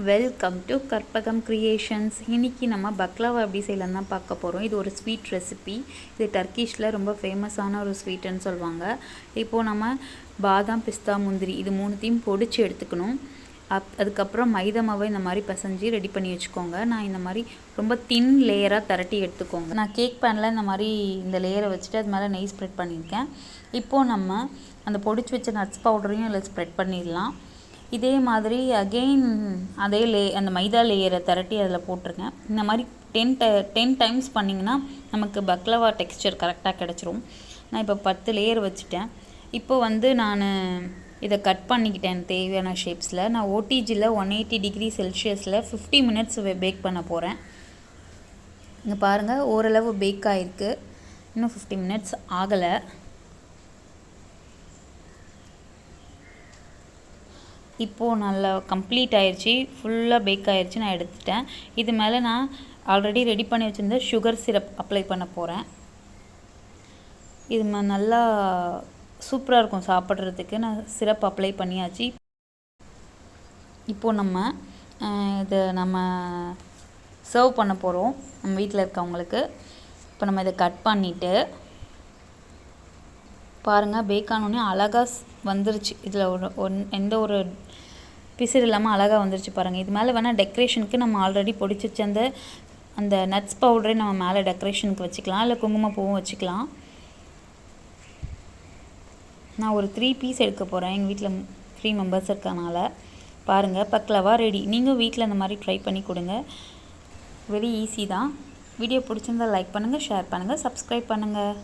Welcome to Karpagam creations. இன்றைக்கி நம்ம baklava எப்படி செய்யலாம் தான் பார்க்க போகிறோம். இது ஒரு ஸ்வீட் ரெசிபி. இது டர்க்கிஷில் ரொம்ப ஃபேமஸான ஒரு ஸ்வீட்டுன்னு சொல்லுவாங்க. இப்போது நம்ம பாதாம், பிஸ்தா, முந்திரி இது மூணுத்தையும் பொடிச்சு எடுத்துக்கணும். அதுக்கப்புறம் மைதா மாவை இந்த மாதிரி பிசைஞ்சு ரெடி பண்ணி வச்சுக்கோங்க. நான் இந்த மாதிரி ரொம்ப தின் லேயராக திரட்டி எடுத்துக்கோங்க. நான் கேக் பேனில் இந்த மாதிரி இந்த லேயரை வச்சுட்டு அது மேலே நெய் ஸ்ப்ரெட் பண்ணியிருக்கேன். இப்போது நம்ம அந்த பொடிச்சு வச்ச நட்ஸ் பவுடரையும் அதில் ஸ்ப்ரெட் பண்ணிடலாம். இதே மாதிரி அகெயின் அதே அந்த மைதா லேயரை திரட்டி அதில் போட்டுருங்க. இந்த மாதிரி 10 டைம்ஸ் பண்ணிங்கன்னா நமக்கு பக்லவா டெக்ஸ்சர் கரெக்டாக கிடச்சிரும். நான் இப்போ 10 லேயர் வச்சுட்டேன். இப்போ நான் இதை கட் பண்ணிக்கிட்டேன் தேவையான ஷேப்ஸில். நான் ஓடிஜியில் 180 டிகிரி செல்சியஸில் 50 மினிட்ஸ் பேக் பண்ண போகிறேன். இங்கே பாருங்கள், ஓரளவு பேக் ஆகிருக்கு. இன்னும் 50 மினிட்ஸ் ஆகலை. இப்போது நல்லா கம்ப்ளீட் ஆயிடுச்சு, ஃபுல்லாக பேக் ஆயிடுச்சு. நான் எடுத்துட்டேன். இது மேலே நான் ஆல்ரெடி ரெடி பண்ணி வச்சுருந்த சுகர் சிரப் அப்ளை பண்ண போகிறேன். இது நல்லா சூப்பராக இருக்கும் சாப்பிட்றதுக்கு. நான் சிரப் அப்ளை பண்ணியாச்சு. இப்போது இதை நம்ம சர்வ் பண்ண போகிறோம் நம்ம வீட்டில் இருக்கவங்களுக்கு. இப்போ நம்ம இதை கட் பண்ணிவிட்டு பாருங்கள், பேக் ஆனோடனே அழகாக வந்துருச்சு. இதில் எந்த ஒரு பிசிறு இல்லாமல் அழகாக வந்துருச்சு பாருங்கள். இது மேலே வேணால் டெக்கரேஷனுக்கு நம்ம ஆல்ரெடி பொடிச்சு வச்ச அந்த நட்ஸ் பவுடரே நம்ம மேலே டெக்கரேஷனுக்கு வச்சுக்கலாம், இல்லை குங்குமப்பூவும் வச்சுக்கலாம். நான் ஒரு 3 பீஸ் எடுக்க போகிறேன். எங்கள் வீட்டில் 3 மெம்பர்ஸ் இருக்கனால. பாருங்கள், பக்லவா ரெடி. நீங்கள் வீட்டில் இந்த மாதிரி ட்ரை பண்ணி கொடுங்க. வெரி ஈஸி தான். வீடியோ பிடிச்சிருந்தால் லைக் பண்ணுங்கள், ஷேர் பண்ணுங்கள், சப்ஸ்கிரைப் பண்ணுங்கள்.